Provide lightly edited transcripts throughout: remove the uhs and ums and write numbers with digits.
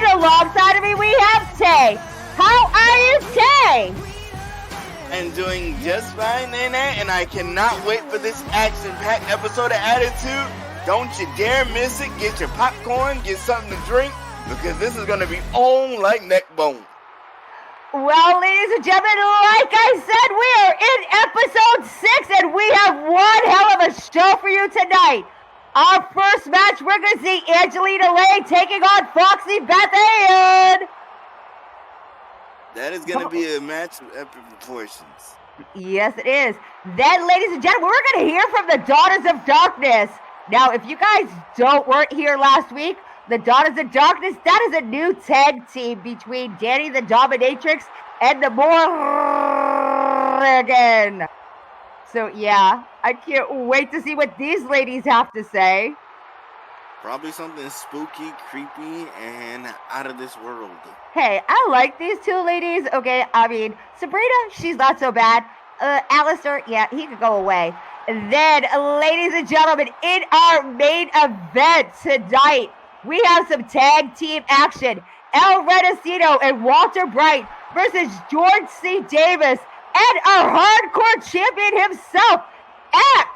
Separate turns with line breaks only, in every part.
And alongside of me, we have Tay. How are you, Tay?
I'm doing just fine, Nene, and I cannot wait for this action-packed episode of Attitude. Don't you dare miss it. Get your popcorn, get something to drink, because this is going to be on like neck bone.
Well, ladies and gentlemen, like I said, we are in episode 6, and we have one hell of a show for you tonight. Our first match, we're going to see Angelina Lay taking on Foxy Beth Ann.
That is going to be a match of epic proportions.
Yes, it is. Then, ladies and gentlemen, we're going to hear from the Daughters of Darkness. Now, if you guys weren't here last week, the Daughters of Darkness, that is a new tag team between Danny the Dominatrix and the Morrigan. So, yeah, I can't wait to see what these ladies have to say.
Probably something spooky, creepy, and out of this world.
Hey, I like these two ladies. Okay, I mean, Sabrina, she's not so bad. Alistair, yeah, he could go away. And then, ladies and gentlemen, in our main event tonight, we have some tag team action. El Renacino and Walter Bright versus George C. Davis and our hardcore champion himself, X.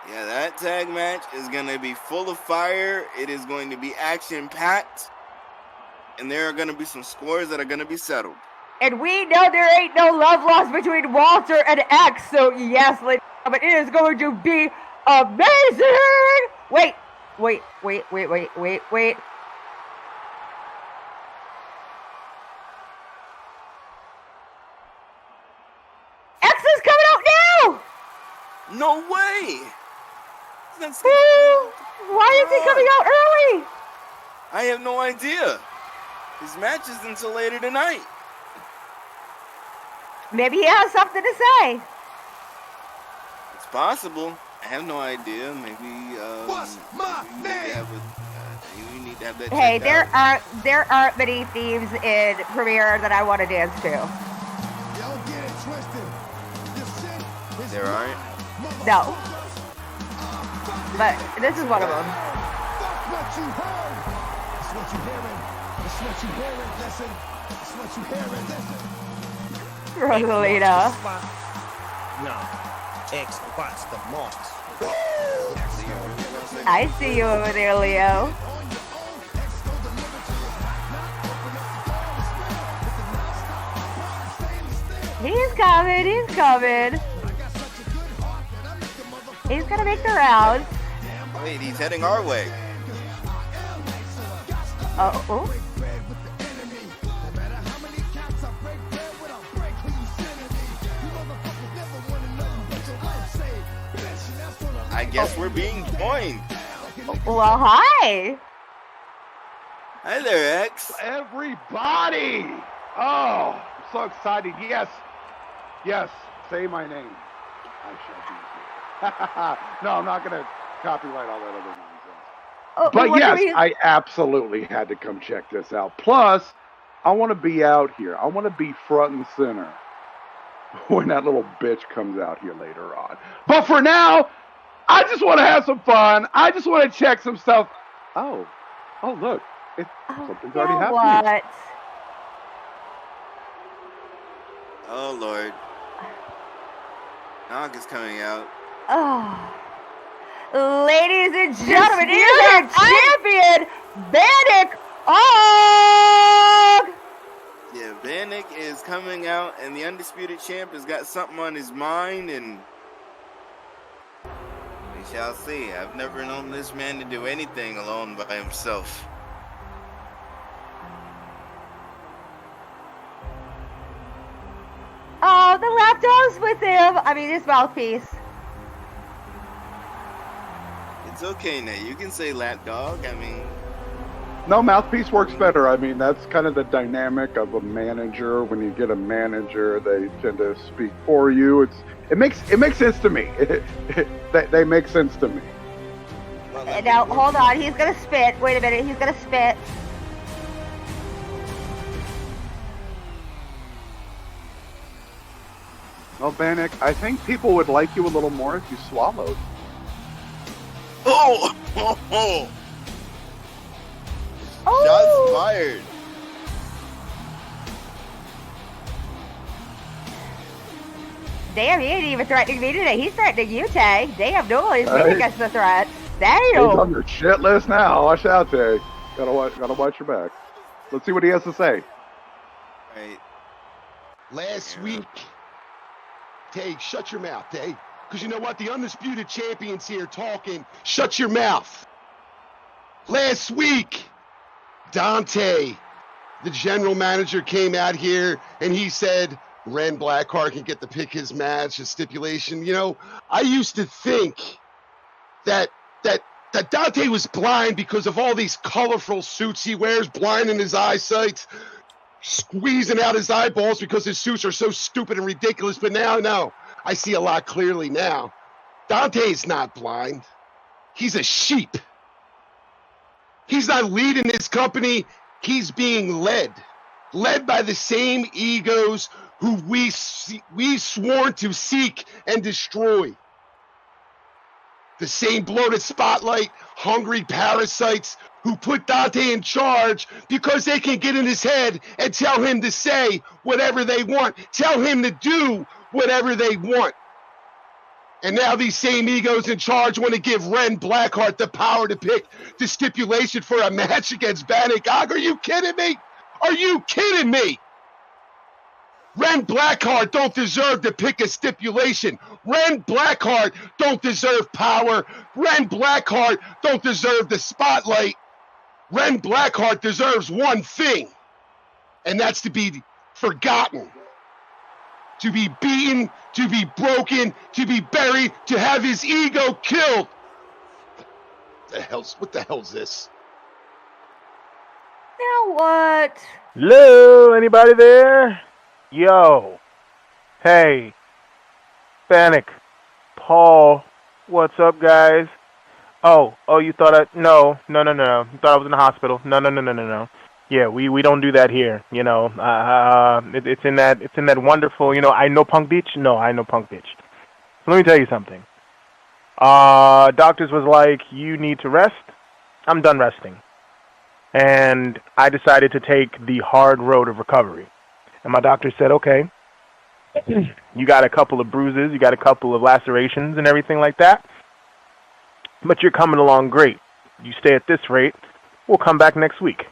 Yeah, that tag match is going to be full of fire. It is going to be action-packed. And there are going to be some scores that are going to be settled.
And we know there ain't no love lost between Walter and X. So, yes, ladies and gentlemen, it is going to be amazing. Wait. X is coming out now.
No way.
Why is he coming out early?
I have no idea. His match is until later tonight.
Maybe he has something to say.
It's possible. I have no idea. Maybe
What's my name?
We need to have that.
Hey,
checked out.
there aren't many themes in Premiere that I want to dance to.
Don't get it twisted. This shit is
There aren't.
No. But this is one of them.
That's what you heard. That's what you hearing. That's what you hearing. Listen. That's what you hearing. Listen.
Rosalina.
No. X watch the marks.
I see you over there, Leo. He's coming. He's gonna make the rounds.
Wait, he's heading our way.
Oh.
I guess we're being joined.
Well, hi.
Hi there, X.
Everybody! Oh, I'm so excited. Yes, say my name. I shall be here. No, I'm not going to copyright all that other nonsense.
Oh,
But yes, I absolutely had to come check this out. Plus, I want to be out here. I want to be front and center when that little bitch comes out here later on. But for now, I just want to have some fun. I just want to check some stuff. Oh, look. Something's already happening.
What?
Oh, Lord. Nog is coming out.
Oh. Ladies and gentlemen, here's our champion, Vanek Og!
Yeah, Vanek is coming out, and the Undisputed Champ has got something on his mind, and we shall see. I've never known this man to do anything alone by himself.
Oh, the lapdog's with him. I mean, his mouthpiece.
It's okay, Nate. You can say lapdog. I mean,
No, mouthpiece works better. I mean, that's kind of the dynamic of a manager. When you get a manager, they tend to speak for you. It makes sense to me. They make sense to me.
Now, hold on. He's going to spit. Wait a minute. He's going to spit.
Well, Vanek, I think people would like you a little more if you swallowed.
oh. Shots fired.
Damn, he ain't even threatening me today. He's threatening you, Tay. Damn, normally it's me
Hey.
that gets the threats.
He's on
Damn.
your shit list now. Watch out, Tay. Gotta watch your back. Let's see what he has to say.
Right.
Last week, Tay, shut your mouth, Tay. Because you know what? The undisputed champion's here talking. Shut your mouth. Last week, Dante, the general manager, came out here and he said Ren Blackheart can get to pick his match, his stipulation. You know, I used to think that Dante was blind because of all these colorful suits he wears, blind in his eyesight, squeezing out his eyeballs because his suits are so stupid and ridiculous. But now, no, I see a lot clearly now. Dante's not blind. He's a sheep. He's not leading his company. He's being led by the same egos who we sworn to seek and destroy. The same bloated spotlight, hungry parasites who put Dante in charge because they can get in his head and tell him to say whatever they want, tell him to do whatever they want. And now these same egos in charge want to give Ren Blackheart the power to pick the stipulation for a match against Bannock. Are you kidding me? Are you kidding me? Ren Blackheart don't deserve to pick a stipulation. Ren Blackheart don't deserve power. Ren Blackheart don't deserve the spotlight. Ren Blackheart deserves one thing, and that's to be forgotten, to be beaten, to be broken, to be buried, to have his ego killed. What the hell's this?
Now what?
Hello, anybody there? Yo. Hey. Bannock. Paul. What's up, guys? Oh, you thought No. You thought I was in the hospital. No. Yeah, we don't do that here, you know. It's in that wonderful, you know, I know Punk Beach? No, I know Punk Beach. So let me tell you something. Doctors was like, you need to rest. I'm done resting. And I decided to take the hard road of recovery. And my doctor said, okay, you got a couple of bruises, you got a couple of lacerations and everything like that, but you're coming along great. You stay at this rate, we'll come back next week.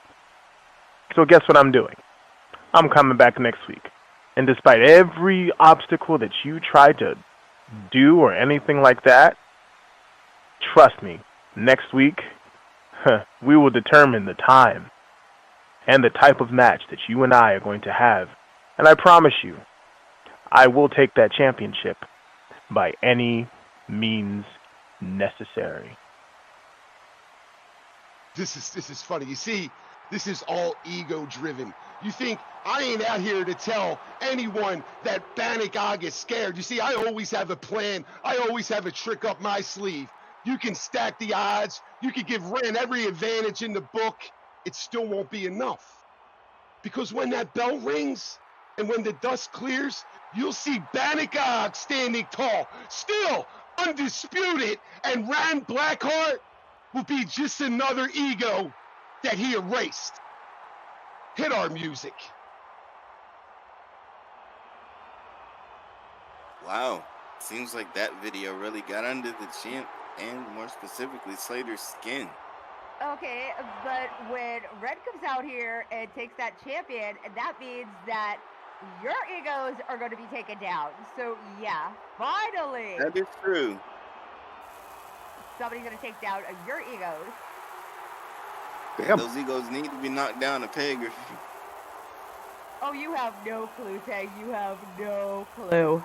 So guess what I'm doing? I'm coming back next week. And despite every obstacle that you tried to do or anything like that, trust me, next week, we will determine the time and the type of match that you and I are going to have. And I promise you, I will take that championship by any means necessary.
This is funny. You see, this is all ego driven. You think I ain't out here to tell anyone that Bannock Og is scared. You see, I always have a plan. I always have a trick up my sleeve. You can stack the odds. You can give Ren every advantage in the book. It still won't be enough. Because when that bell rings and when the dust clears, you'll see Bannock Og standing tall, still undisputed, and Ren Blackheart will be just another ego that he erased. Hit our music.
Wow. Seems like that video really got under the champ and more specifically Slater's skin.
Okay, but when Red comes out here and takes that champion, that means that your egos are going to be taken down. So yeah, finally,
That is true.
somebody's going to take down your egos.
Damn.
Those egos need to be knocked down a peg or
Oh, you have no clue, Tag. You have no clue.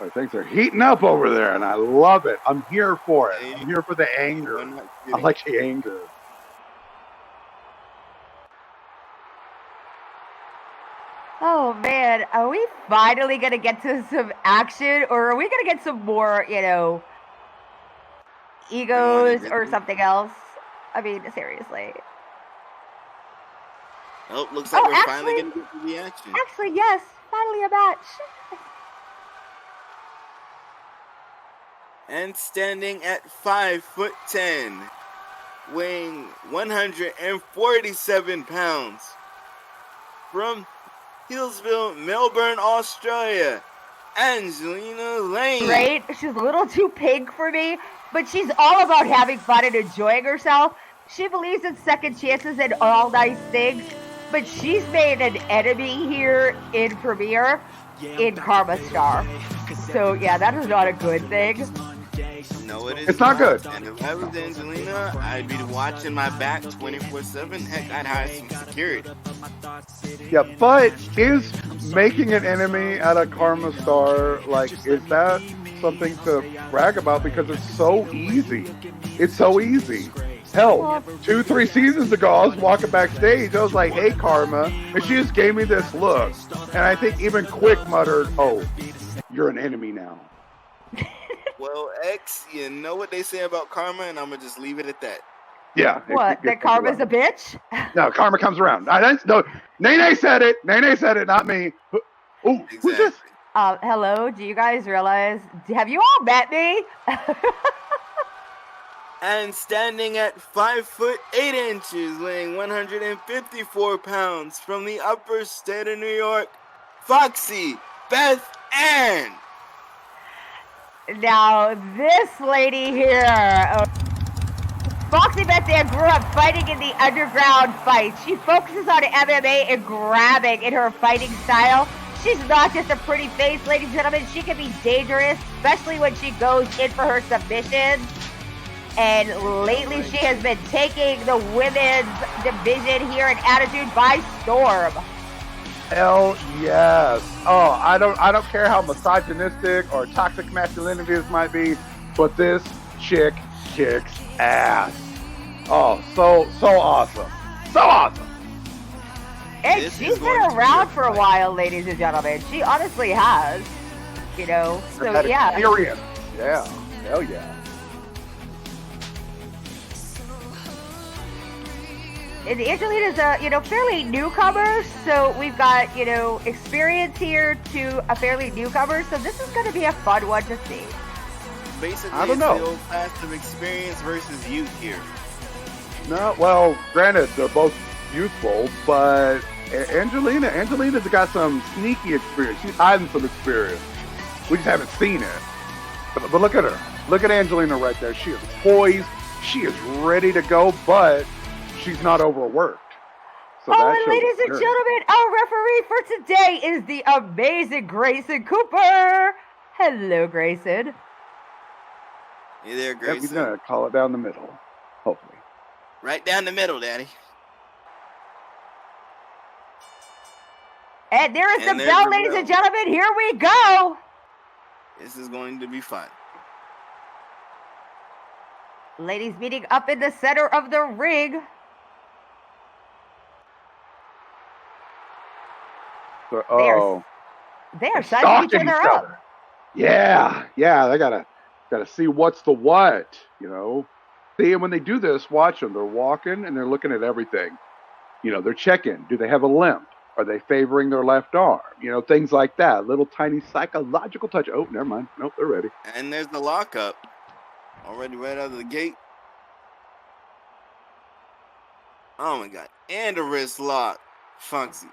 Boy, things are heating up over there, and I love it. I'm here for it. I'm here for the anger.
I'm not
I
kidding.
like the anger.
Oh man, are we finally going to get to some action, or are we going to get some more, egos or something else? I mean, seriously.
Oh, looks like
Oh,
we're finally
actually-
getting to the action.
Actually, yes, finally a match.
And standing at 5'10", weighing 147 pounds. From Hillsville, Melbourne, Australia, Angelina Lane.
Right? She's a little too pink for me, but she's all about having fun and enjoying herself. She believes in second chances and all nice things, but she's made an enemy here in Premiere in Karma Star. So yeah, that is not a good thing.
No, it is
It's not good.
And if I was Angelina, I'd be watching my back 24/7. Heck, I'd hire some security.
Yeah, but is making an enemy out of Karma Star, like, is that something to brag about? Because it's so easy. It's so easy. Hell, 2-3 seasons ago, I was walking backstage. I was like, hey, Karma. And she just gave me this look. And I think even Quick muttered, oh, you're an enemy now.
Well, X, you know what they say about karma, and I'm going to just leave it at that.
Yeah.
What? That Karma's a bitch?
No, Karma comes around. No, Nene said it. Nene said it, not me. Oh, who's this?
Hello, do you guys realize, have you all met me?
And standing at 5 foot 8 inches, weighing 154 pounds, from the upper state of New York, Foxy Beth Ann.
Now, this lady here, Foxy Beth Ann grew up fighting in the underground fights. She focuses on MMA and grabbing in her fighting style. She's not just a pretty face, ladies and gentlemen. She can be dangerous, especially when she goes in for her submissions. And lately, she has been taking the women's division here in Attitude by storm.
Hell yes. Oh, I don't care how misogynistic or toxic masculinity this might be, but this chick kicks ass. Oh, so awesome. So awesome.
And
This
she's
is
been
going to be
around
a
for a
fight.
while, ladies and gentlemen. She honestly has. You know, so
That
yeah.
experience. Yeah. Hell yeah.
And Angelina's a, fairly newcomer, so we've got, experience here to a fairly newcomer, so this is going to be a fun one to see.
Basically,
I don't
it's
know.
the old class of experience versus youth here.
No, well, granted, they're both youthful, but Angelina's got some sneaky experience. She's hiding some experience. We just haven't seen it. But look at her. Look at Angelina right there. She is poised. She is ready to go, but she's not overworked. So that
And
shows
ladies and
experience.
gentlemen, our referee for today is the amazing Grayson Cooper. Hello, Grayson.
Hey there,
Yep,
Grayson.
he's going to call it down the middle, hopefully.
Right down the middle, Daddy.
And there is
And
the
there's
bell,
the
ladies
bell.
and gentlemen. Here we go.
This is going to be fun.
Ladies meeting up in the center of the ring.
So, oh,
They are sizing each other up.
Yeah, they gotta see what's the what, See, and when they do this, watch them. They're walking and they're looking at everything. They're checking. Do they have a limp? Are they favoring their left arm? Things like that. Little tiny psychological touch. Oh, never mind. Nope, they're ready.
And there's the lockup. Already right out of the gate. Oh my god. And a wrist lock. Foxy.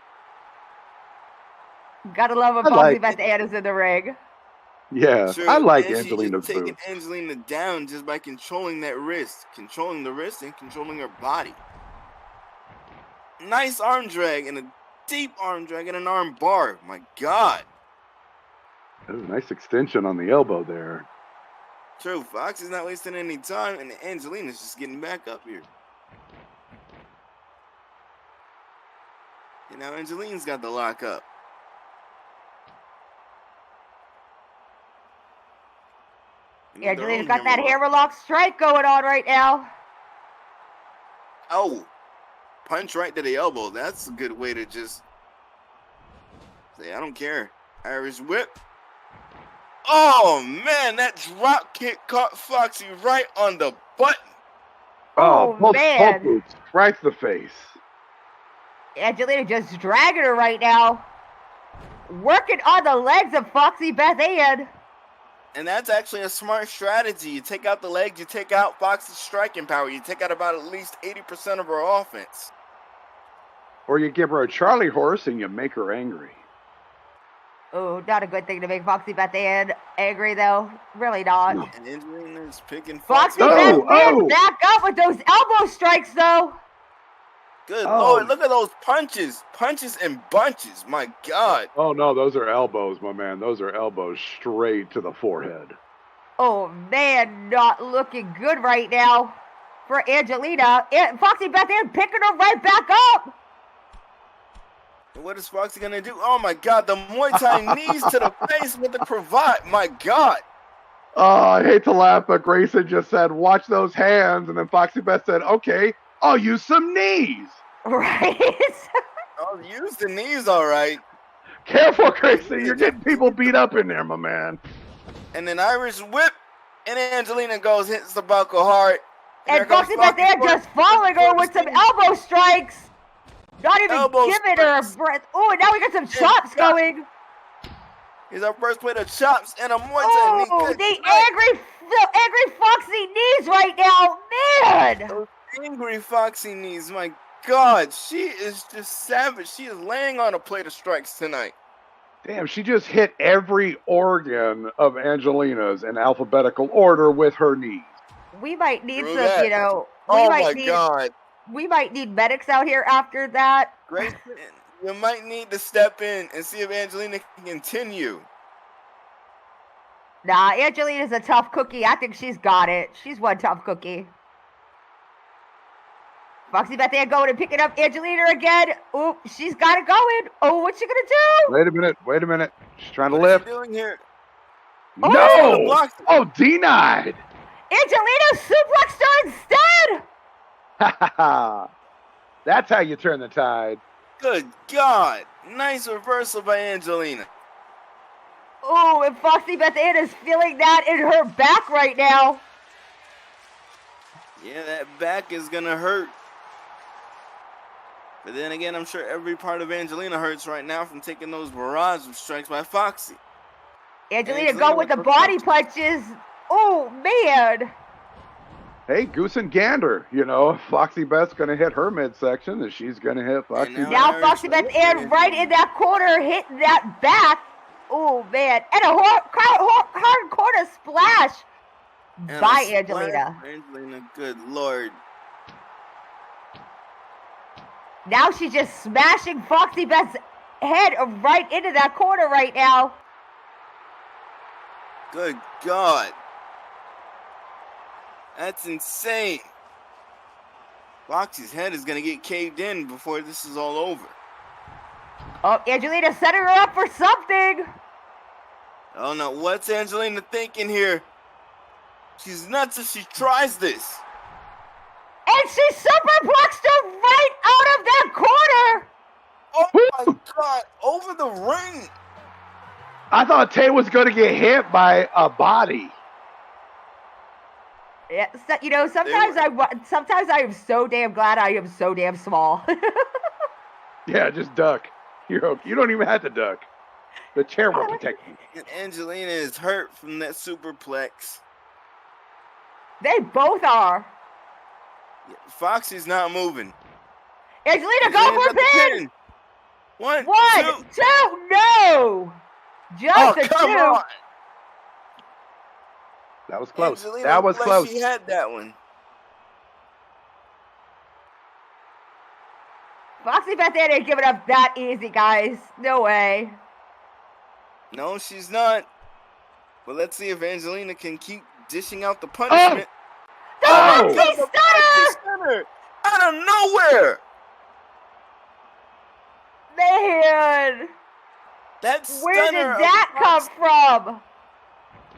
Gotta love when
I
Foxy
like
Beth Ann is in the ring.
Yeah,
Sure,
I like
and she's
Angelina's
just taking
moves.
Angelina down just by controlling that wrist. Controlling the wrist and controlling her body. Nice arm drag and a deep arm drag and an arm bar. My god.
Oh, nice extension on the elbow there.
True, Fox is not wasting any time, and Angelina's just getting back up here. Angelina's got the lock up.
Angelina's got that hammerlock strike going on right now.
Oh, punch right to the elbow. That's a good way to just say, I don't care. Irish whip. Oh, man, that drop kick caught Foxy right on the button.
Oh,
both
man.
boots right to the face.
Angelina just dragging her right now. Working on the legs of Foxy Beth Ann.
And that's actually a smart strategy. You take out the legs, you take out Fox's striking power, you take out about at least 80% of her offense.
Or you give her a Charlie horse and you make her angry.
Oh, not a good thing to make Foxy Beth Ann angry, though. Really not.
No.
And Angelina's picking
Foxy
Foxy.
Beth Ann
oh.
back up with those elbow strikes, though.
Good
Oh.
Lord, look at those punches. Punches in bunches. My God.
Oh, no, those are elbows, my man. Those are elbows straight to the forehead.
Oh, man, not looking good right now for Angelina. Foxy Beth Ann picking her right back up.
What is Foxy going to do? Oh, my God. The Muay Thai knees to the face with the cravat. My God.
Oh, I hate to laugh, but Grayson just said, watch those hands. And then Foxy Beth said, okay, I'll use some knees.
Right?
Oh, use the knees, all right.
Careful, Grayson. You're getting people beat up in there, my man.
And then Irish whip. And Angelina goes, hits the buckle hard.
And
there goes
Foxy Beth Ann just following her with some elbow strikes. Not even
Elbow
giving her a
strikes.
breath. Oh, and now we got some chops going.
He's our first plate of chops and a Muay Thai knee.
Oh,
Good
the
night.
angry Foxy knees right now. Man.
Those angry Foxy knees, my God, she is just savage. She is laying on a plate of strikes tonight.
Damn, she just hit every organ of Angelina's in alphabetical order with her knees.
We might need
True
some,
that.
you know.
Oh my God.
We might need medics out here after that.
Grayson, you might need to step in and see if Angelina can continue.
Nah, Angelina's a tough cookie. I think she's got it. She's one tough cookie. Foxy Beth Ann going and picking up Angelina again. Oh, she's got it going. Oh, what's she gonna do?
Wait a minute. She's trying to
What is
lift.
she doing here?
Oh!
No!
Blocked it.
Oh, denied!
Angelina suplexed her instead.
Ha ha ha! That's how you turn the tide.
Good God. Nice reversal by Angelina.
Oh, and Foxy Beth Ann is feeling that in her back right now.
Yeah, that back is going to hurt. But then again, I'm sure every part of Angelina hurts right now from taking those barrage of strikes by Foxy.
Angelina go with the body punches. Oh, man.
Hey, goose and gander. You know, Foxy Beth's going to hit her midsection, and she's going to hit Foxy
now-
Beth.
Now Foxy Beth Ann right in that corner, hitting that back. Oh, man. And a hard corner splash
And
by
a splash
Angelina.
for Angelina, good Lord.
Now she's just smashing Foxy Beth's head right into that corner right now.
Good God. That's insane. Foxy's head is going to get caved in before this is all over.
Oh, Angelina setting her up for something.
Oh no, what's Angelina thinking here? She's nuts if she tries this.
And she superplexed her right out of that corner.
Oh my God, over the ring.
I thought Tay was going to get hit by a body.
Yeah, so, you know, sometimes I am so damn glad I am so damn small.
Yeah, just duck. You don't even have to duck. The chair will protect you.
And Angelina is hurt from that superplex.
They both are.
Foxy's not moving.
Angelina, go
Angelina's
for
at the
a pin.
pin. One,
One, two, no. Just
Oh,
a
come
two.
on.
That was close.
Angelina
That was
looked like
close.
She had that one.
Foxy Beth Ann ain't giving up that easy, guys. No way.
No, she's not. But let's see if Angelina can keep dishing out the punishment.
The
Oh!
Foxy
Got the
stunner!
stunner out of nowhere.
Man,
That
where
stunner
did
of
that come
Foxy,
from?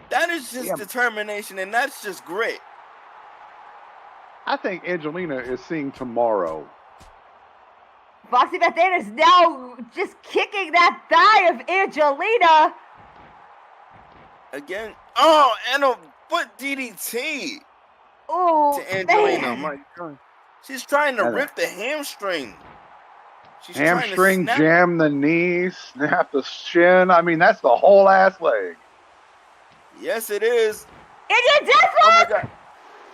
That is just
Yeah.
determination, and that's just grit.
I think Angelina is seeing tomorrow.
Foxy Beth Ann is now just kicking that thigh of Angelina.
Again. Oh, and a foot DDT
Oh,
to Angelina.
man.
My God. She's trying to
And
rip the hamstring. She's
Hamstring,
trying to snap.
jam the knee, snap the shin. I mean, that's the whole ass leg.
Yes, it is.
Indian
Oh my
Deathlock!
God.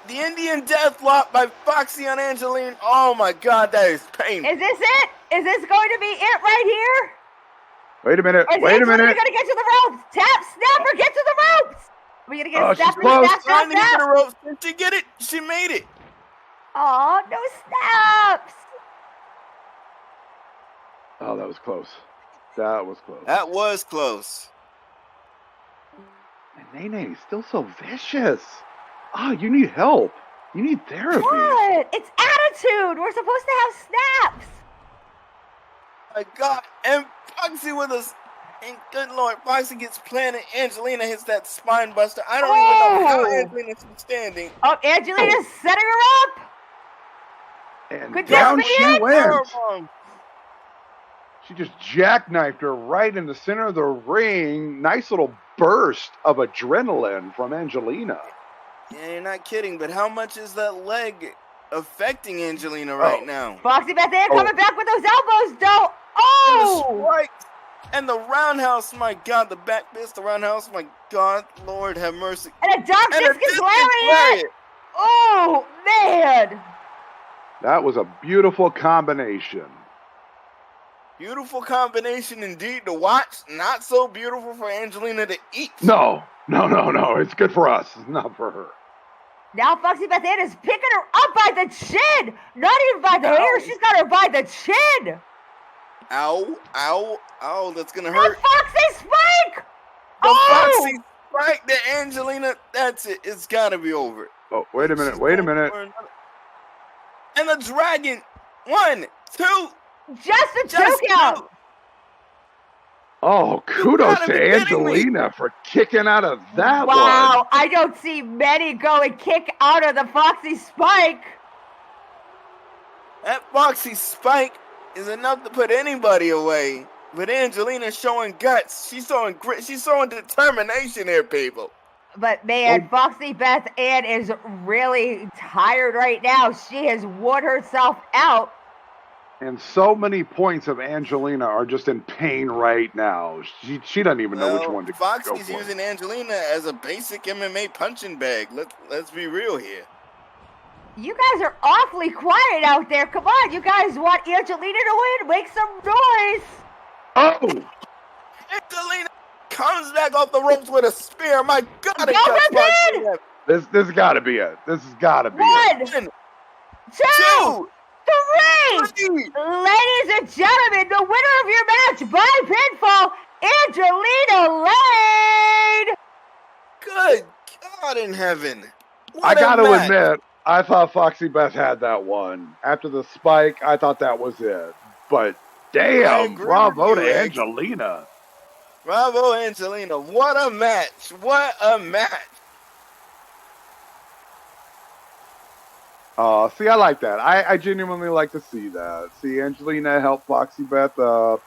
The Indian Deathlock by Foxy on Angeline. Oh my God, that is painful.
Is this it? Is this going to be it right here?
Wait a minute.
Is
Wait a
Angelina
minute.
gonna get to the ropes? Tap, snap, or get to the ropes? Are we gonna get
Oh,
a
she's
snap,
close.
snap, snap,
Trying to get to the
snap?
ropes. Did she get it? She made it.
Oh, no snaps.
Oh, that was close. That was close.
That was close.
And Nene, still so vicious. Oh, you need help. You need therapy.
What? It's attitude. We're supposed to have snaps.
My God. And Foxy with us. And good Lord, Foxy gets planted. Angelina hits that spine buster. I don't even know how Angelina's standing.
Oh, Angelina's setting her up.
And
Good
down
job,
she
Ian.
went.
Wrong.
She just jackknifed her right in the center of the ring. Nice little burst of adrenaline from Angelina.
Yeah, you're not kidding, but how much is that leg affecting Angelina right now?
Foxy Beth Ann coming back with those elbows, though.
And the
Oh!
strikes and the roundhouse, my God, the back fist, the roundhouse, my God, Lord have mercy.
And a dark
And a
discus
discus
lariat.
lariat.
Oh, man.
That was a beautiful combination.
Beautiful combination indeed to watch. Not so beautiful for Angelina to eat.
No. It's good for us. It's not for her.
Now Foxy Beth Ann is picking her up by the chin. Not even by the hair. She's got her by the chin.
Ow, ow, ow, that's gonna
The
hurt.
Foxy Spike.
The Foxy strike to Angelina, that's it. It's gotta be over.
Oh, wait a minute.
And the dragon. 1, 2.
Just a
Just
two count.
Oh, kudos
gotta
to
be kidding me.
Angelina for kicking out of that one.
Wow, I don't see many go and kick out of the Foxy Spike.
That Foxy spike is enough to put anybody away. But Angelina's showing guts. She's showing grit. She's showing determination here, people.
But man, Foxy Beth Ann is really tired right now. She has worn herself out.
And so many points of Angelina are just in pain right now. She doesn't even know which one to
Foxy's
go for.
using Angelina as a basic MMA punching bag. Let's be real here.
You guys are awfully quiet out there. Come on, you guys want Angelina to win? Make some noise.
Oh!
Angelina comes back off the ropes with a spear. My God, it
Go
cuts
for
Foxy
it!
left.
This has got to be it. This has got to be it.
1,
1,
2, 3.
3.
Ladies and gentlemen, the winner of your match by pinfall, Angelina Lane.
Good God in heaven. What
I got
a
to
match.
admit, I thought Foxy Beth had that one. After the spike, I thought that was it. But
I
damn,
agree
bravo
with
to
you, X.
Angelina.
Bravo, Angelina. What a match. What a match.
See, I like that. I genuinely like to see that. See Angelina help Foxy Beth up.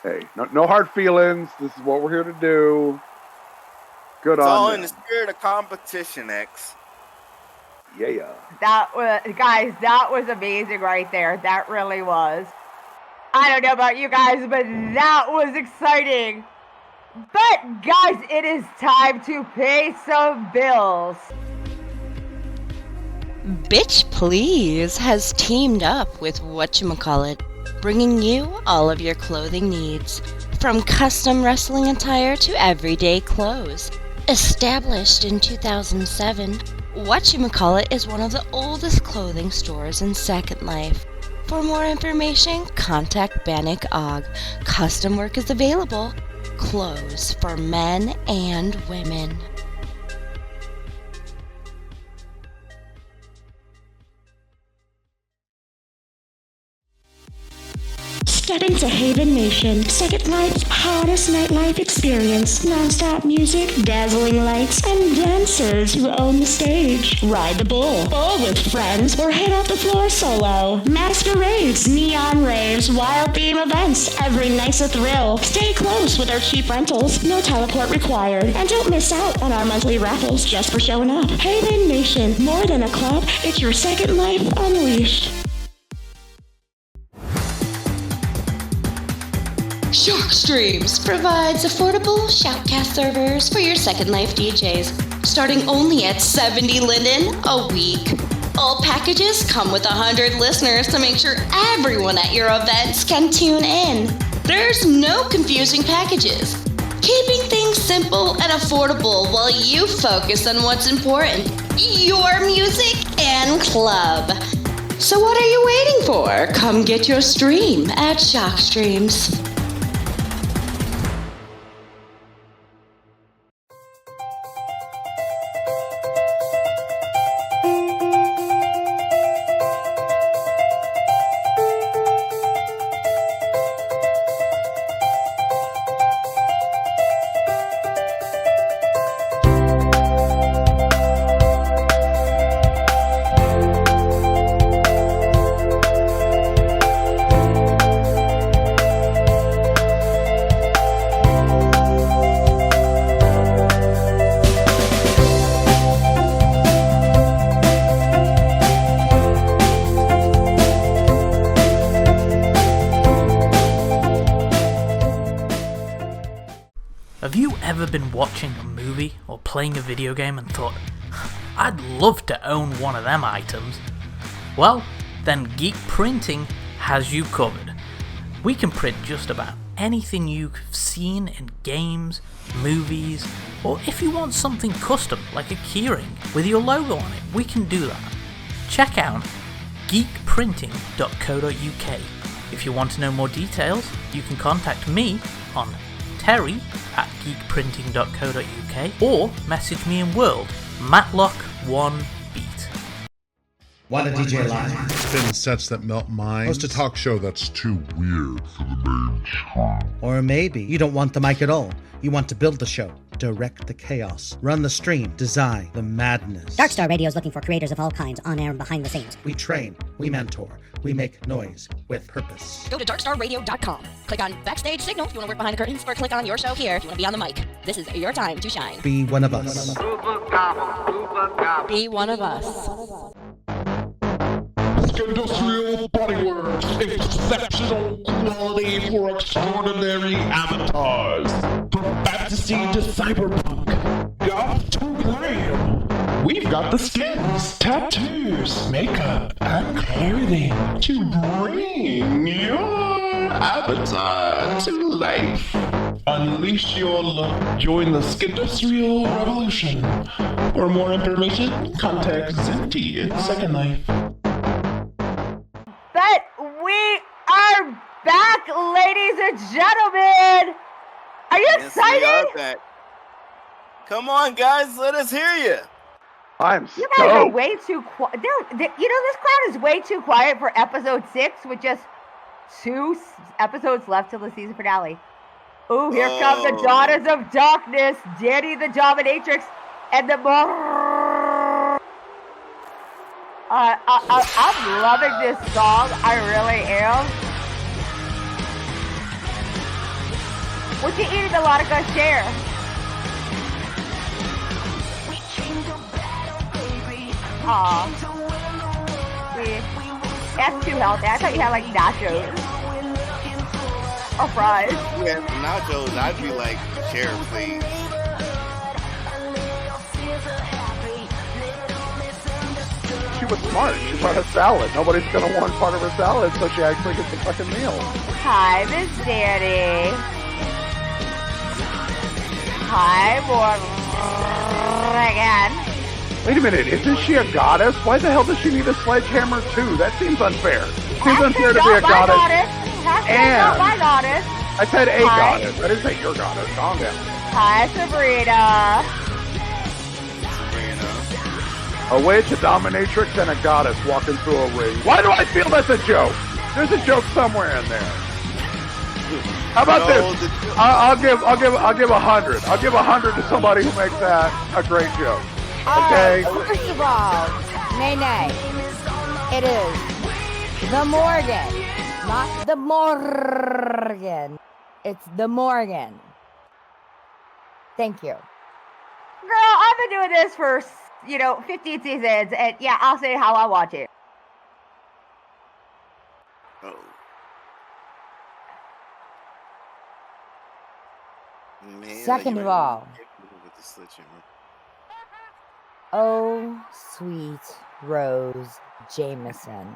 Hey, no hard feelings. This is what we're here to do. Good
It's all
on
in the
them.
spirit of competition, X.
Yeah.
That was, guys, that was amazing right there. That really was. I don't know about you guys, but that was exciting. But guys, it is time to pay some bills.
Bitch Please has teamed up with whatchamacallit, bringing you all of your clothing needs, from custom wrestling attire to everyday clothes. Established in 2007, whatchamacallit is one of the oldest clothing stores in Second Life. For more information, contact Bannock Og. Custom work is available. Clothes for men and women.
Step into Haven Nation, Second Life's hottest nightlife experience. Non-stop music, dazzling lights, and dancers who own the stage. Ride the bull, or with friends, or hit off the floor solo. Masquerades, neon raves, wild theme events. Every night's a thrill. Stay close with our cheap rentals, no teleport required. And don't miss out on our monthly raffles just for showing up. Haven Nation, more than a club, it's your Second Life unleashed.
Shark Streams provides affordable shoutcast servers for your Second Life DJs, starting only at 70 Linden a week. All packages come with 100 listeners to make sure everyone at your events can tune in. There's no confusing packages, keeping things simple and affordable while you focus on what's important, your music and club. So what are you waiting for? Come get your stream at Shock Streams.
Have you ever been watching a movie or playing a video game and thought, I'd love to own one of them items? Well, then Geek Printing has you covered. We can print just about anything you've seen in games, movies, or if you want something custom like a keyring with your logo on it, we can do that. Check out geekprinting.co.uk. If you want to know more details, you can contact me on terry@geekprinting.co.uk or message me in World, Matlock1Beat.
Want a DJ live?
Spin sets that melt minds.
Host a
talk show that's too weird for the mainstream.
Or maybe you don't want the mic at all. You want to build the show, direct the chaos, run the stream, design the madness.
Darkstar Radio is looking for creators of all kinds, on air and behind the scenes.
We train, we mentor, we make noise with purpose.
Go to darkstarradio.com. Click on Backstage Signal if you want to work behind the curtains, or click on your show here if you want to be on the mic. This is your time to shine.
Be one of us.
Be one of us.
Industrial Bodyworks, exceptional quality for extraordinary avatars. From fantasy to cyberpunk, goth to glam. We've got the skins, tattoos, makeup, and clothing to bring your avatar to life. Unleash your look. Join the Skindustrial Revolution. For more information, contact Zinti at Second Life.
But we are back, ladies and gentlemen. Are you
Yes, we are
excited?
back. Come on, guys, let us hear you.
I'm
You guys are
stoked.
way too quiet. This crowd is way too quiet for episode 6 with just 2 episodes left till the season finale. Oh, here come the Daughters of Darkness, Danny the Dominatrix, and the I'm loving this song. I really am. What you eating, Melodica? Share. Aw. See, that's too healthy. I thought you had like nachos. Or fries.
If we had some nachos, I'd be like, share, please.
She was smart. She brought a salad. Nobody's gonna want part of her salad, so she actually gets a fucking meal.
Hi, Miss Danny. Hi, Morgan.
Wait a minute, isn't she a goddess? Why the hell does she need a sledgehammer too? That seems unfair. Seems unfair to be a goddess.
Not my goddess.
I said a
Hi.
goddess. I didn't say your goddess. Calm down.
Hi, Sabrina.
A witch, a dominatrix, and a goddess walking through a ring. Why do I feel that's a joke? There's a joke somewhere in there. How about this? I'll give 100. I'll give 100 to somebody who makes that a great joke. Okay.
First of all, nay. It is the Morgan, not the Morgan. It's the Morgan. Thank you.
Girl, I've been doing this for 15 seasons, and yeah, I'll say how I watch it.
Second of all,
with the sledgehammer.
oh, sweet Rose Jameson.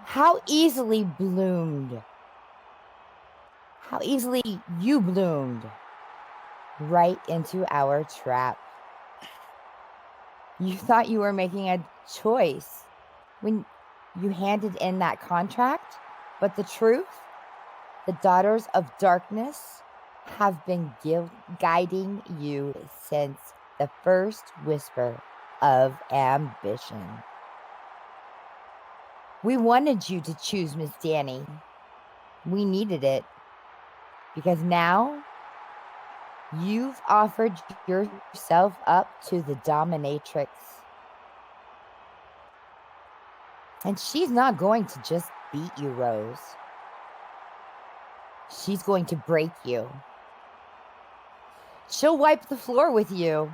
How easily you bloomed right into our trap. You thought you were making a choice when you handed in that contract, but the truth, the daughters of darkness have been guiding you since the first whisper of ambition. We wanted you to choose Miss Danny. We needed it because now you've offered yourself up to the dominatrix. And she's not going to just beat you, Rose. She's going to break you. She'll wipe the floor with you.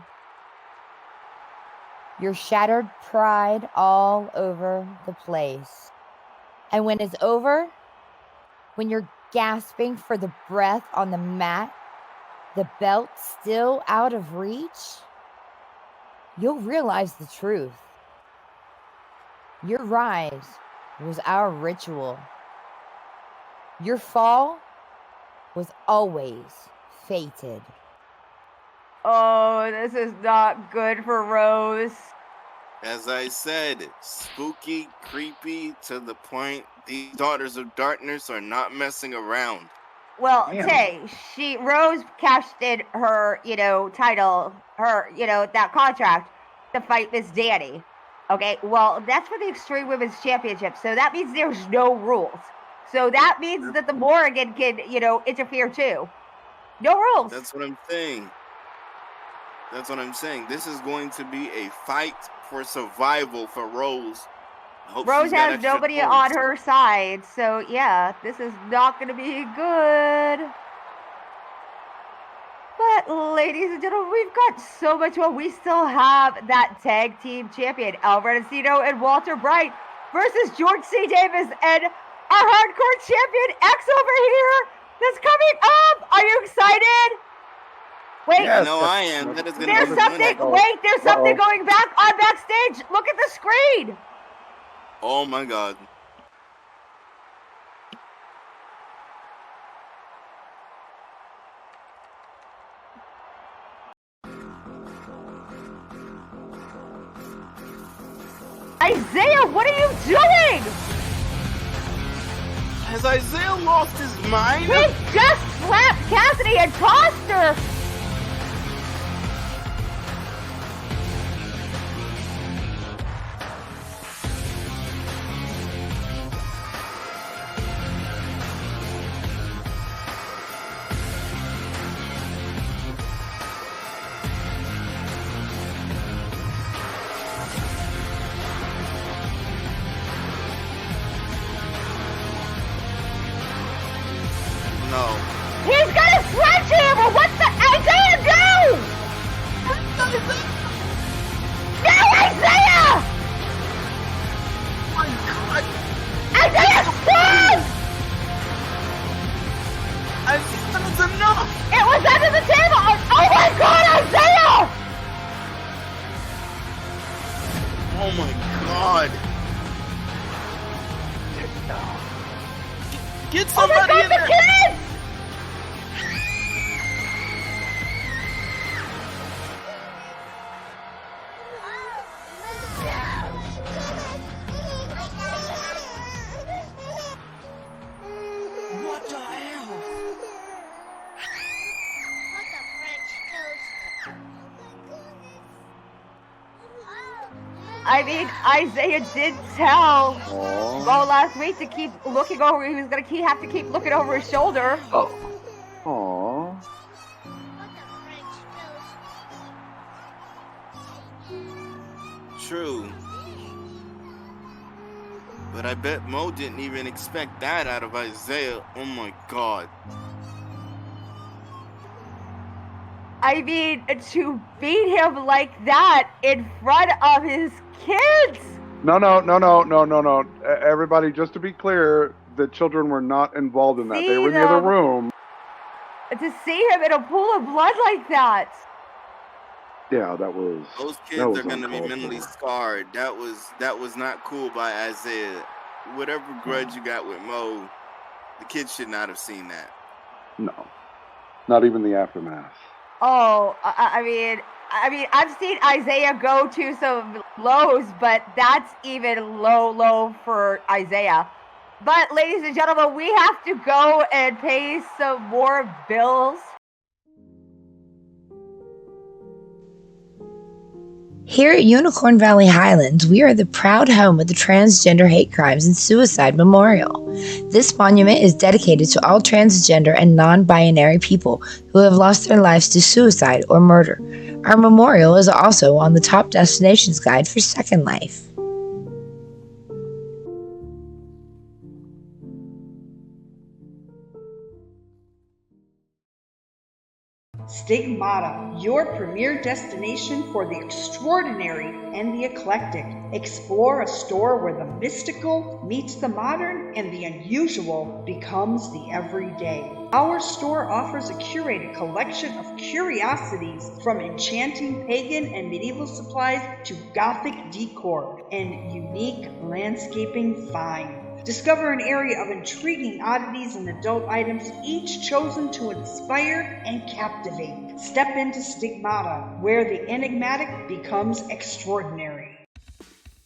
Your shattered pride all over the place. And when it's over, when you're gasping for the breath on the mat, the belt still out of reach, you'll realize the truth. Your rise was our ritual. Your fall was always fated.
Oh, this is not good for Rose.
As I said, spooky, creepy, to the point. These daughters of darkness are not messing around.
Well,
Damn.
Tay, Rose cashed in her, title, her, that contract to fight Miss Danny. Okay, well, that's for the Extreme Women's Championship, so that means there's no rules. So that means that the Morrigan can, interfere too. No rules.
That's what I'm saying. This is going to be a fight for survival for Rose. I hope
Rose
she's got
has
extra
nobody
points.
on her side, so yeah, this is not going to be good. But, ladies and gentlemen, we've got so much more. We still have that tag team champion, El Renacido and Walter Bright, versus George C. Davis and our hardcore champion, X over here, that's coming up. Are you excited? Wait,
Yes,
No, I am. That is going to
there's
be
something.
fun.
Wait, there's something going back on backstage. Look at the screen.
Oh my God.
Isaiah, what are you doing?
Has Isaiah lost his mind?
He just slapped Cassidy and tossed her.
No.
He's got a sledgehammer! What's the Isaiah do? No, Isaiah!
Oh my God.
Isaiah, stop!
Isaiah, that's enough.
It was under the table! Oh my God, Isaiah!
Oh my God. Get
Oh my
somebody
God,
in
the
there.
kids!
What the hell?
I mean, Isaiah did tell
Aw.
Bo last week to keep looking over. He was going to have to keep looking over his shoulder.
Aw.
True. But I bet Mo didn't even expect that out of Isaiah. Oh my God.
I mean, to beat him like that in front of his kids.
No. Everybody, just to be clear, the children were not involved in that. They were in the other room.
to see him in a pool of blood like that.
Yeah, that was.
Those
that
kids
was
are gonna be
uncalled
mentally
for.
scarred. That was not cool by Isaiah. Whatever grudge you got with Mo, the kids should not have seen that.
No, not even the aftermath.
Oh, I mean, I've seen Isaiah go to some lows, but that's even low for Isaiah. But, ladies and gentlemen, we have to go and pay some more bills.
Here at Unicorn Valley Highlands, we are the proud home of the Transgender Hate Crimes and Suicide Memorial. This monument is dedicated to all transgender and non-binary people who have lost their lives to suicide or murder. Our memorial is also on the top destinations guide for Second Life.
Stigmata, your premier destination for the extraordinary and the eclectic. Explore a store where the mystical meets the modern and the unusual becomes the everyday. Our store offers a curated collection of curiosities, from enchanting pagan and medieval supplies to Gothic decor and unique landscaping finds. Discover an area of intriguing oddities and adult items, each chosen to inspire and captivate. Step into Stigmata, where the enigmatic becomes extraordinary.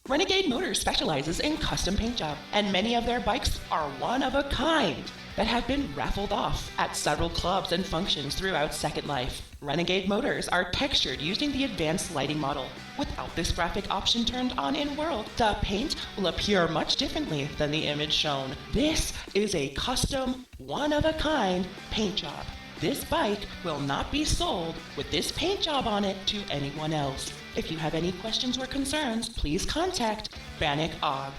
Renegade Motors specializes in custom paint job, and many of their bikes are one of a kind that have been raffled off at several clubs and functions throughout Second Life. Renegade Motors are textured using the advanced lighting model. Without this graphic option turned on in World, the paint will appear much differently than the image shown. This is a custom, one-of-a-kind paint job. This bike will not be sold with this paint job on it to anyone else. If you have any questions or concerns, please contact Bannock Og.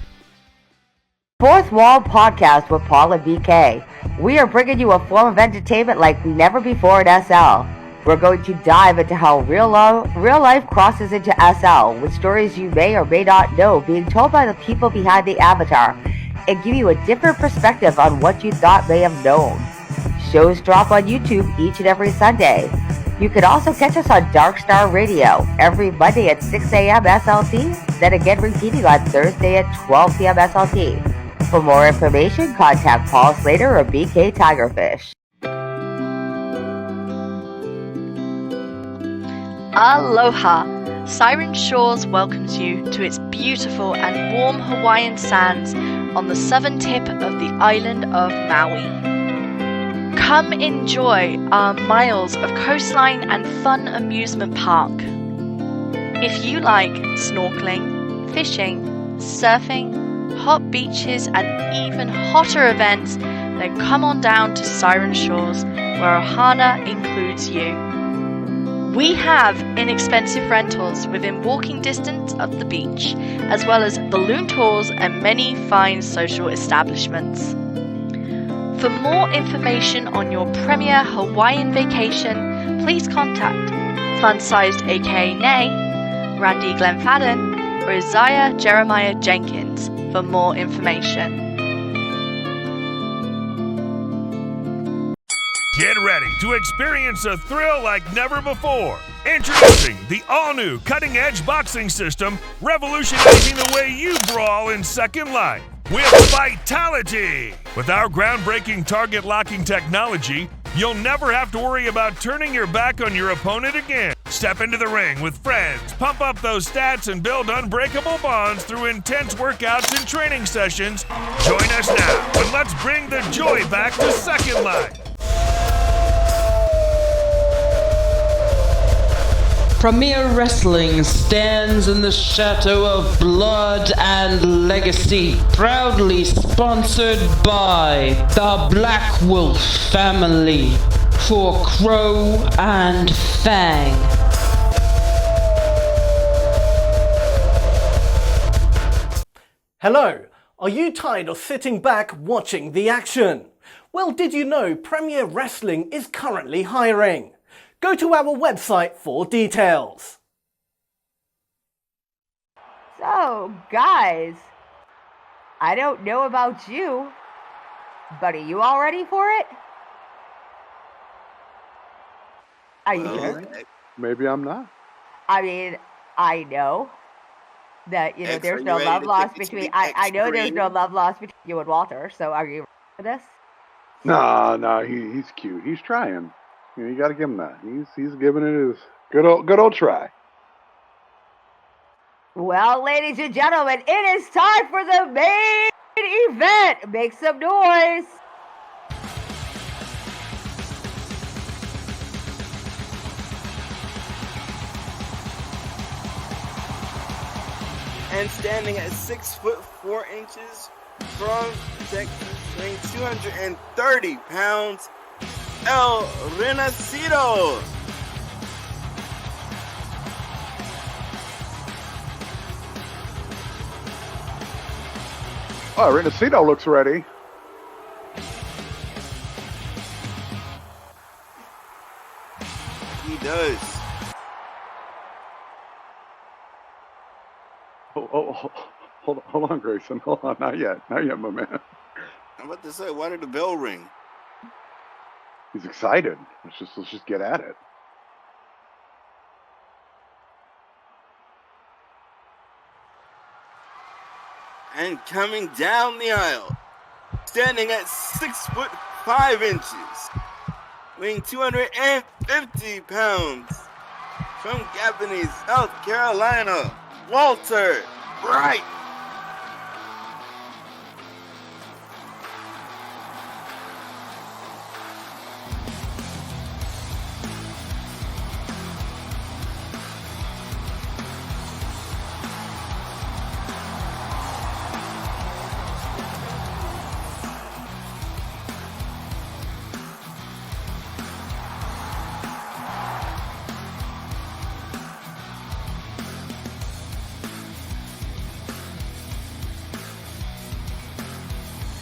Fourth Wall Podcast with Paul and BK. We are bringing you a form of entertainment like never before at SL. We're going to dive into how real life crosses into SL, with stories you may or may not know being told by the people behind the avatar, and give you a different perspective on what you thought may have known. Shows drop on YouTube each and every Sunday. You can also catch us on Dark Star Radio every Monday at 6 a.m. SLT, then again repeating on Thursday at 12 p.m. SLT. For more information, contact Paul Slater or BK Tigerfish.
Aloha! Siren Shores welcomes you to its beautiful and warm Hawaiian sands on the southern tip of the island of Maui. Come enjoy our miles of coastline and fun amusement park. If you like snorkeling, fishing, surfing, hot beaches and even hotter events, then come on down to Siren Shores, where Ohana includes you. We have inexpensive rentals within walking distance of the beach, as well as balloon tours and many fine social establishments. For more information on your premier Hawaiian vacation, please contact Fun-Sized aka Nay, Randy Glenfadden, or Isaiah Jeremiah Jenkins for more information.
Get ready to experience a thrill like never before. Introducing the all-new cutting-edge boxing system, revolutionizing the way you brawl in Second Life with Vitality. With our groundbreaking target locking technology, you'll never have to worry about turning your back on your opponent again. Step into the ring with friends, pump up those stats, and build unbreakable bonds through intense workouts and training sessions. Join us now, and let's bring the joy back to Second Life.
Premier Wrestling stands in the shadow of blood and legacy. Proudly sponsored by the Black Wolf family for Crow and Fang.
Hello, are you tired of sitting back watching the action? Well, did you know Premier Wrestling is currently hiring? Go to our website for details.
So, guys, I don't know about you, but are you all ready for it? Are you
Well,
sure?
Maybe I'm not.
I mean, I know that
X, are
there's
you
no
ready
love
to
lost
take it to
between.
the
I know there's no
extreme?
love lost between you and Walter. So are you ready for this?
No, he's cute. He's trying. You got to give him that. He's giving it his good old try.
Well, ladies and gentlemen, it is time for the main event. Make some noise.
And standing at 6 foot 4 inches from Texas, weighing 230 pounds, El Renacido.
Oh, Renacito looks ready.
He does.
Hold on, Grayson. Hold on. Not yet, my man.
I'm about to say, why did the bell ring?
He's excited. Let's just get at it.
And coming down the aisle, standing at 6 foot 5 inches, weighing 250 pounds, from Japanese, South Carolina, Walter Wright.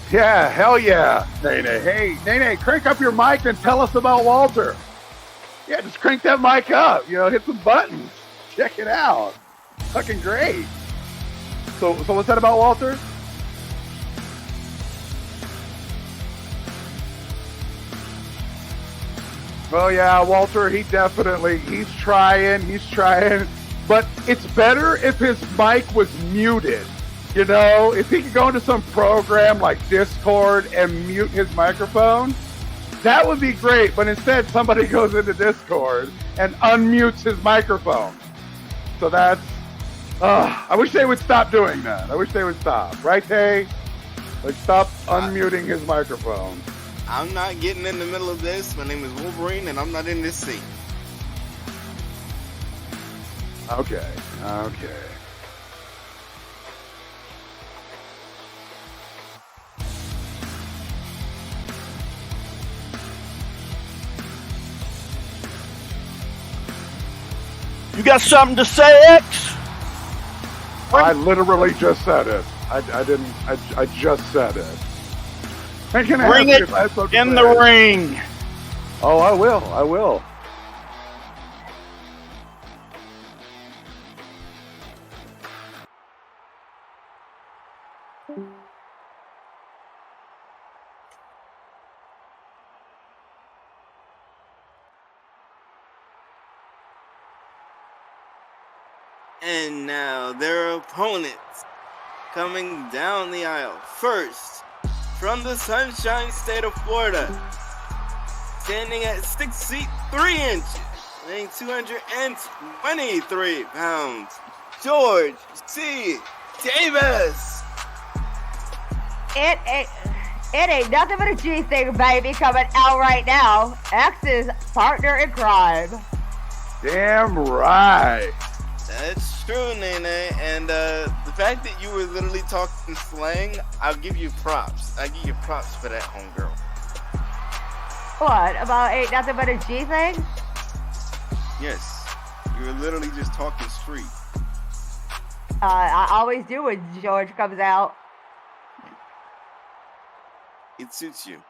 Yeah, hell yeah, Nene. Hey, Nene, crank up your mic and tell us about Walter. Yeah, just crank that mic up. Hit some buttons. Check it out. Fucking great. So what's that about Walter? Well, yeah, Walter, he's trying. But it's better if his mic was muted. If he could go into some program like Discord and mute his microphone, that would be great. But instead, somebody goes into Discord and unmutes his microphone. So that's... I wish they would stop doing that. I wish they would stop. Right, Tay? Stop unmuting his microphone.
I'm not getting in the middle of this. My name is Wolverine, and I'm not in this scene.
Okay.
You got something to say, X?
I literally just said it. I didn't. I just said it.
Bring it in the ring.
Oh, I will.
And now their opponents coming down the aisle. First, from the Sunshine State of Florida, standing at 6 feet 3 inches, weighing 223 pounds, George C. Davis.
It ain't nothing but a G thing, baby, coming out right now. X's partner in crime.
Damn right.
That's true, Nene. And the fact that you were literally talking slang, I'll give you props. I give you props for that, homegirl.
What? About ain't nothing but a G thing?
Yes. You were literally just talking street.
I always do when George comes out.
It suits you.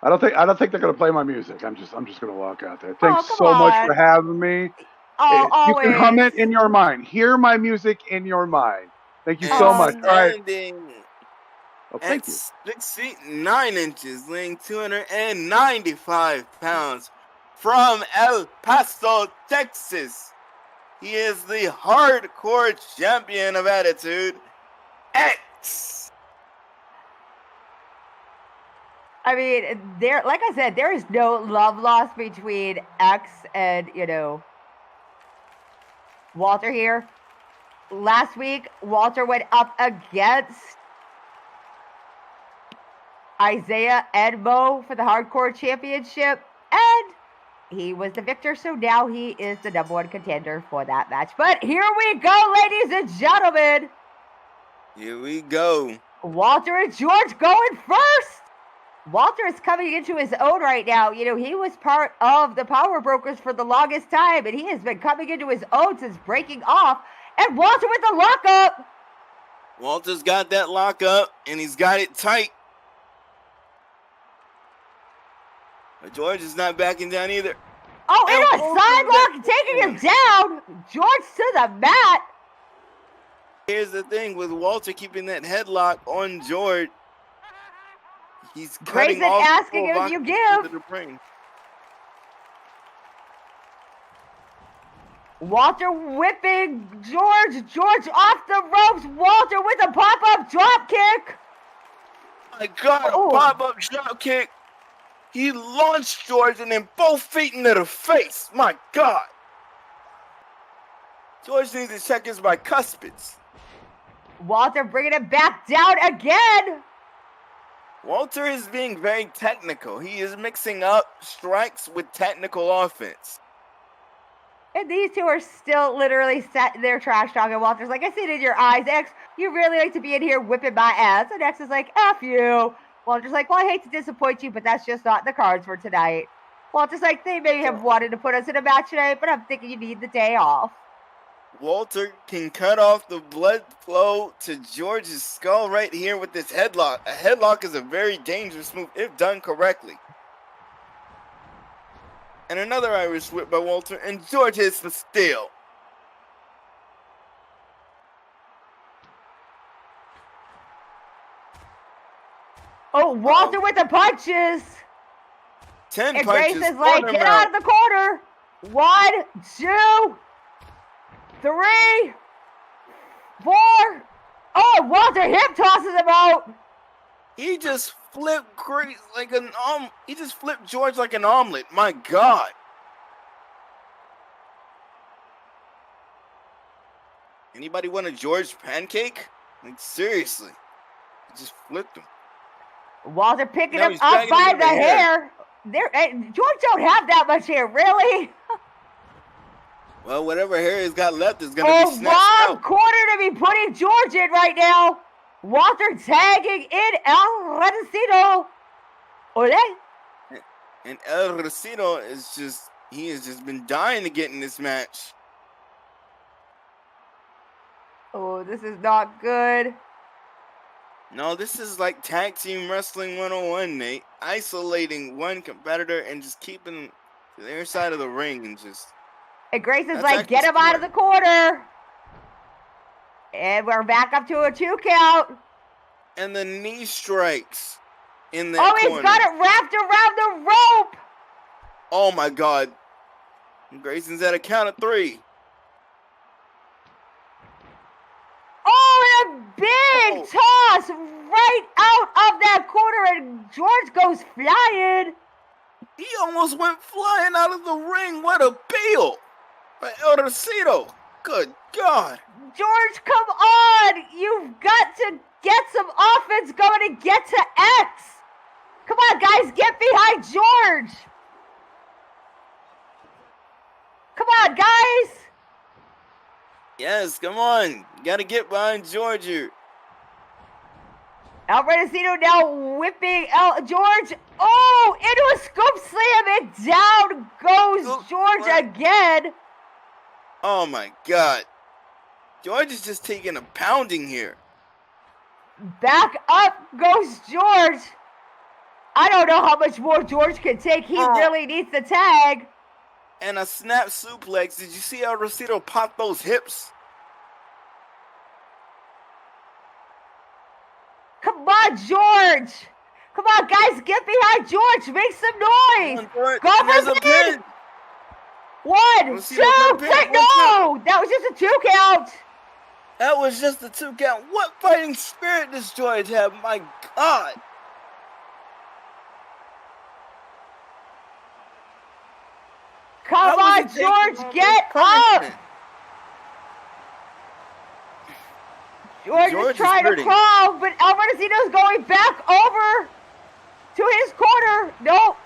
I don't think they're gonna play my music. I'm just gonna walk out there. Thanks so
on.
much for having me.
Oh,
You can hum it in your mind. Hear my music in your mind. Thank you so much. All right. Oh, thank you.
6 feet 9 inches, weighing 295 pounds, from El Paso, Texas. He is the hardcore champion of Attitude, X.
I mean, like I said, there is no love lost between X and, Walter here. Last week, Walter went up against Isaiah Edmo for the Hardcore Championship, and he was the victor, so now he is the #1 contender for that match. But here we go, ladies and gentlemen.
Here we go.
Walter and George going first. Walter is coming into his own right now. He was part of the Power Brokers for the longest time, and he has been coming into his own since breaking off. And Walter with the lockup.
Walter's got that lockup, and he's got it tight. But George is not backing down either.
Oh, and a side lock taking him down. George to the mat.
Here's the thing with Walter keeping that headlock on George. He's cutting
Grayson
off
asking him if you give.
the brain.
Walter whipping George. George off the ropes. Walter with a pop-up drop kick.
My God, a pop-up drop kick. He launched George and then both feet into the face. My God. George needs to check his bicuspids.
Walter bringing it back down again.
Walter is being very technical. He is mixing up strikes with technical offense.
And these two are still literally set in their trash talking. Walter's like, I see it in your eyes, X. You really like to be in here whipping my ass. And X is like, F you. Walter's like, well, I hate to disappoint you, but that's just not the cards for tonight. Walter's like, they may have wanted to put us in a match tonight, but I'm thinking you need the day off.
Walter can cut off the blood flow to George's skull right here with this headlock. A headlock is a very dangerous move if done correctly. And another Irish whip by Walter, and George hits the steal.
Oh, Walter with the punches.
10
and
punches.
Grace is like, get out of the corner. 1, 2, 3, 4. Oh, Walter hip tosses him out.
He just flipped Grace like an he just flipped George like an omelet. My God. Anybody want a George pancake? Like seriously. He just flipped him.
Walter picking him up by the hair. George don't have that much hair, really?
Well, whatever hair he's got left is going to be snatched out.
Wrong corner to be putting George in right now. Walter tagging in El Redecito. Ole.
And El Redecito he has just been dying to get in this match.
Oh, this is not good.
No, this is like Tag Team Wrestling 101, Nate. Isolating one competitor and just keeping them to their side of the ring and just...
And Grace is like, get him out of the corner. And we're back up to a 2 count.
And the knee strikes in that corner.
He's got it wrapped around the rope.
Oh, my God. Grayson's at a count of 3.
Oh, and a big toss right out of that corner, and George goes flying.
He almost went flying out of the ring. What a bail by El Redecito. Good God.
George, come on. You've got to get some offense going to get to X. Come on, guys, get behind George. Come on, guys.
Yes, come on. You got to get behind George here.
El Redecito now whipping George. Oh, into a scoop slam, and down goes George again.
Oh, my God. George is just taking a pounding here.
Back up goes George. I don't know how much more George can take. He really needs the tag.
And a snap suplex. Did you see El Redecito pop those hips?
Come Come on, George. Come on, guys, get behind George. Make some noise. Go for
There's a
the
pin.
pin. 1, 2, 3. No, that was just a 2 count.
That was just a 2 count. What fighting spirit does George have? My God.
Come on, George, get up. George is trying to crawl, but El Mendocino's going back over to his corner. Nope.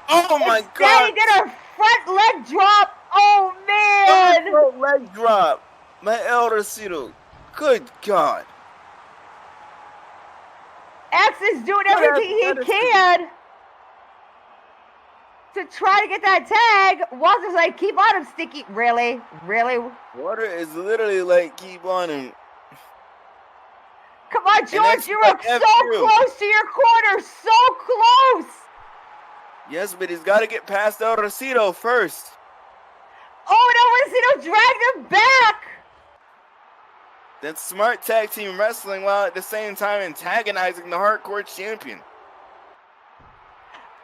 Oh my God.
Instead, he did a front leg drop. Oh, man.
Front leg drop. My El Mendocino. Good God.
X is doing everything he can to try to get that tag. Walter's like, keep on him, Sticky. Really? Really?
Water is literally like, keep on him.
Come on, George, you are so close to your corner. So close.
Yes, but he's got to get past El Mendocino first.
Oh, and El Mendocino dragged him back.
That's smart tag team wrestling while at the same time antagonizing the hardcore champion.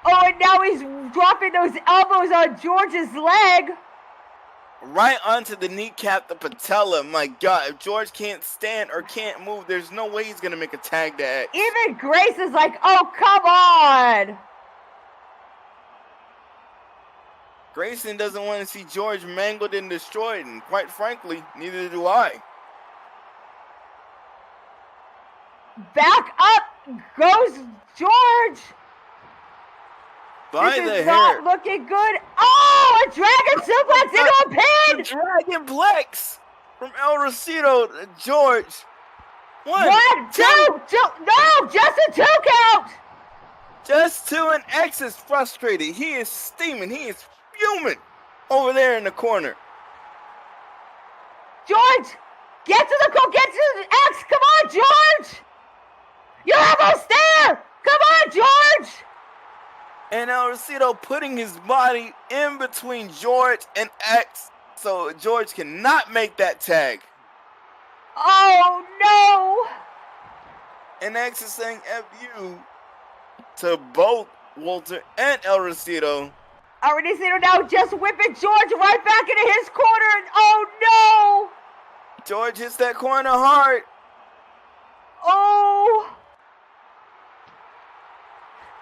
Oh, and now he's dropping those elbows on George's leg.
Right onto the kneecap, the patella. My God, if George can't stand or can't move, there's no way he's going to make a tag to X.
Even Grace is like, oh, come on.
Grayson doesn't want to see George mangled and destroyed, and quite frankly, neither do I.
Back up goes George.
By
this
the
is
hair.
not looking good. Oh, a dragon suplex into a pin.
The dragon plex from El Mendocino to George. One,
two. No, just a 2 count.
Just 2, and X is frustrated. He is steaming. He is fuming over there in the corner.
George, get to the X. Come on, George. You're almost there. Come on, George.
And El Mendocino putting his body in between George and X, so George cannot make that tag.
Oh, no.
And X is saying F you to both Walter and El Mendocino.
El Mendocino now just whipping George right back into his corner. And oh, no.
George hits that corner hard.
Oh.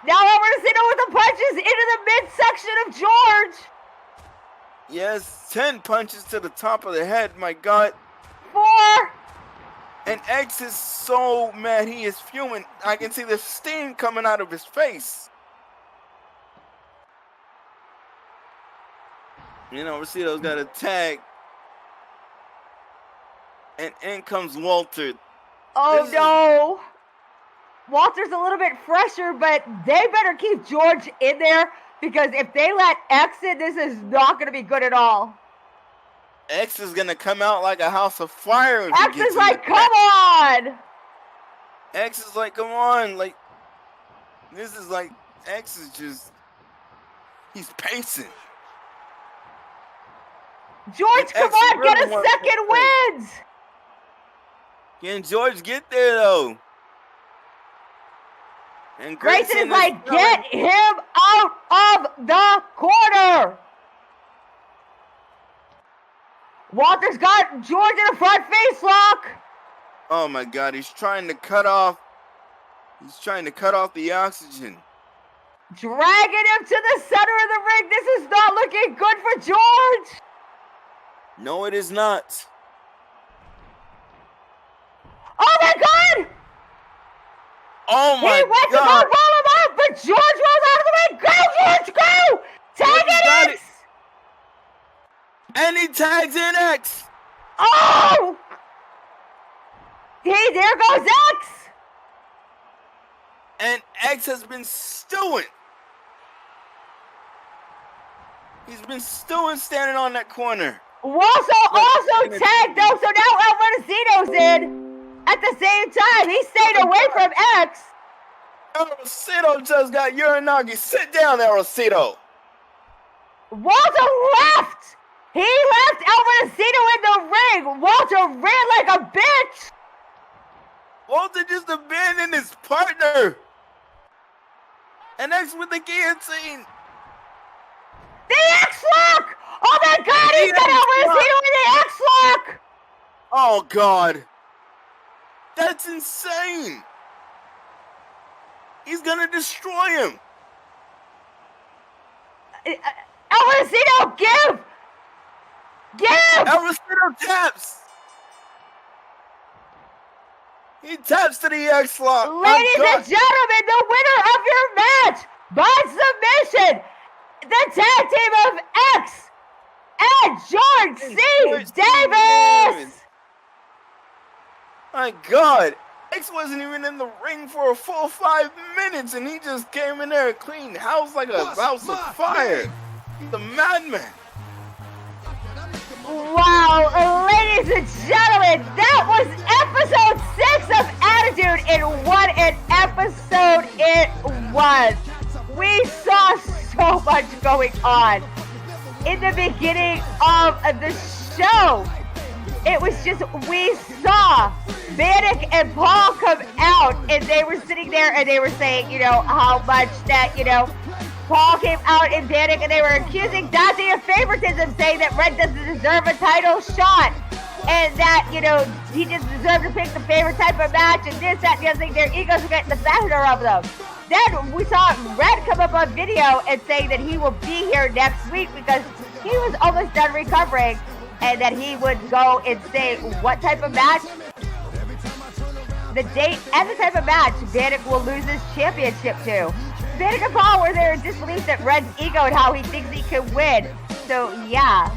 Now El Mendocino with the punches into the midsection of George.
Yes, 10 punches to the top of the head, my God.
4.
And X is so mad, he is fuming. I can see the steam coming out of his face. You know, Rosito's got a tag. And in comes Walter.
Oh, no. Walter's a little bit fresher, but they better keep George in there because if they let X in, this is not going to be good at all.
X is going to come out like a house of fire.
X is like, come on.
X is like, come on. Like, this is like, X is just, he's pacing.
George, come on, get a second wins.
Can George get there, though? And
Grayson is like, get him out of the corner. Walter's got George in a front face lock.
Oh my God, he's trying to cut off the oxygen.
Dragging him to the center of the ring. This is not looking good for George.
No, it is not.
Oh my God.
Oh my God.
He went to go roll him up, but George rolls out of the way. Go, George, go. Tag it, X.
And he tags in X.
Oh. Hey, there goes X.
And X has been stewing. He's been stewing standing on that corner.
Also tagged though, so now El Mendocino's in. At the same time, he stayed away from X.
El Mendocino just got Uranagi. Sit down, El Mendocino.
Walter left. He left El Mendocino in the ring. Walter ran like a bitch.
Walter just abandoned his partner. And X with the guillotine.
The X-Lock! Oh my God, he's got Alvarado in the X-Lock!
Oh God. That's insane. He's gonna destroy him.
Alvarado, give!
Alvarado taps. He taps to the X-Lock.
Ladies and gentlemen, the winner of your match by submission, the tag team of X and George C. Davis.
My God, X wasn't even in the ring for a full 5 minutes, and he just came in there and cleaned house like a house of fire. He's a madman.
Wow, ladies and gentlemen, that was episode 6 of Attitude, and what an episode it was. We saw so much going on in the beginning of the show. It was just, we saw Vanek and Paul come out, and they were sitting there and they were saying, you know, how much that, you know, Paul came out and Vanek, and they were accusing Dante of favoritism, saying that Red doesn't deserve a title shot, and that, you know, he just deserved to pick the favorite type of match, and this, that, and the other thing. Their egos were getting the better of them. Then we saw Red come up on video and say that he will be here next week because he was almost done recovering, and that he would go and say what type of match, the date, and the type of match Vanek will lose his championship to. Vanek and Paul were there in disbelief at Red's ego and how he thinks he can win. So yeah.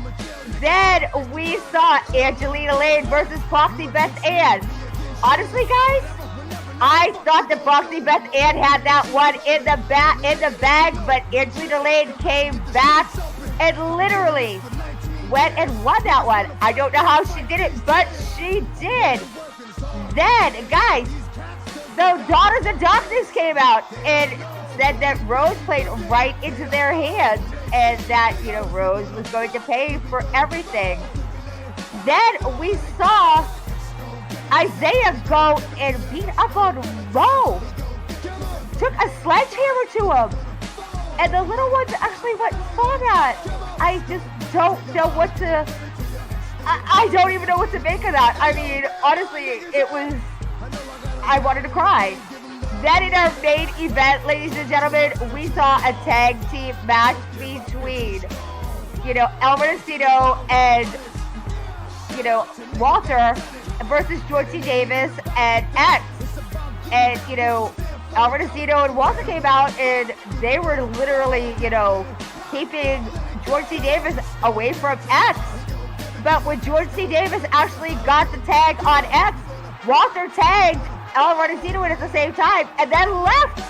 Then we saw Angelina Lane versus Foxy Beth Ann. Honestly, guys, I thought that Foxy Beth Ann had that one in the bag, but Angelina Lane came back and literally went and won that one. I don't know how she did it, but she did. Then, guys, the Daughters of Darkness came out and said that Rose played right into their hands, and that, you know, Rose was going to pay for everything. Then we saw Isaiah go and beat up on Mo. Took a sledgehammer to him. And the little ones actually went and saw that. I just don't know what to... I don't even know what to make of that. I mean, honestly, it was... I wanted to cry. Then in our main event, ladies and gentlemen, we saw a tag team match between, you know, El Montecito and, you know, Walter versus George C. Davis and X. And, you know, El Montecito and Walter came out and they were literally, you know, keeping George C. Davis away from X. But when George C. Davis actually got the tag on X, Walter tagged El Montecito in at the same time and then left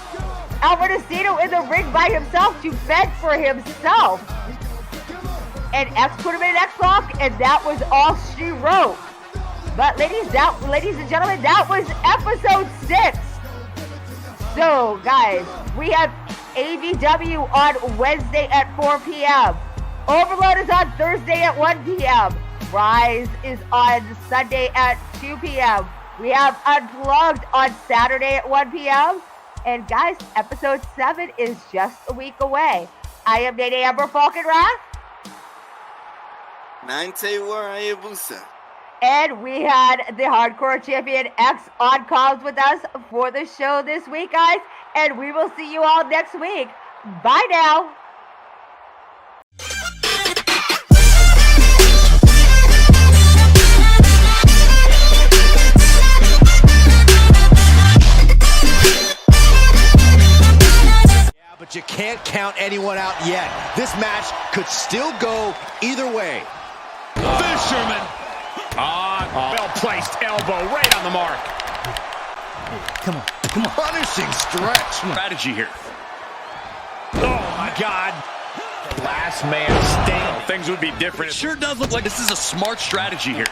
El Montecito in the ring by himself to beg for himself. And X put him in an X-Lock, and that was all she wrote. But ladies and gentlemen, that was episode 6. So guys, we have ABW on Wednesday at 4 p.m. Overload is on Thursday at 1 p.m. Rise is on Sunday at 2 p.m. We have Unplugged on Saturday at 1 p.m. And guys, episode 7 is just a week away. I am Nene Amber Falcon Wrath.
Nante Warayabusa.
And we had the Hardcore Champion X on calls with us for the show this week, guys. And we will see you all next week. Bye now.
But you can't count anyone out yet. This match could still go either way.
Fisherman! Well-placed elbow right on the mark.
Come on. Punishing stretch. Strategy here.
Oh, my God. Last man standing. Things would be different.
It sure does look like this is a smart strategy here.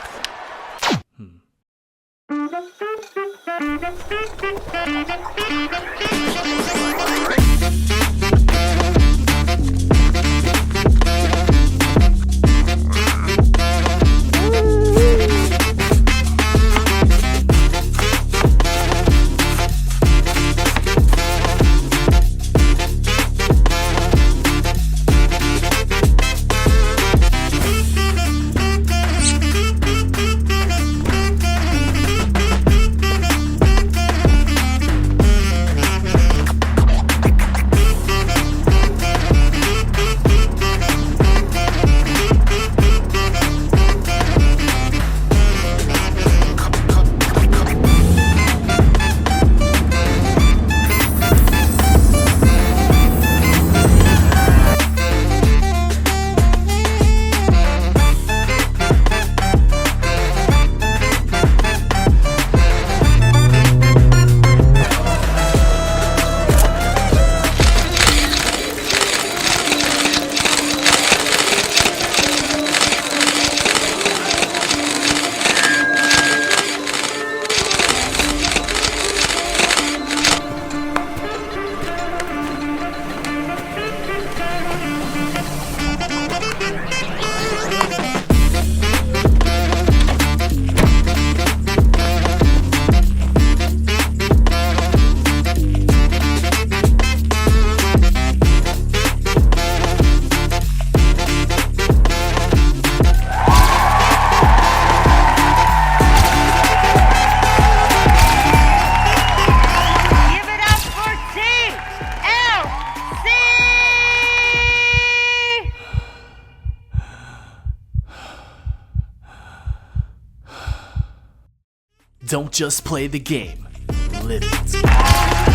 Don't just play the game, live it.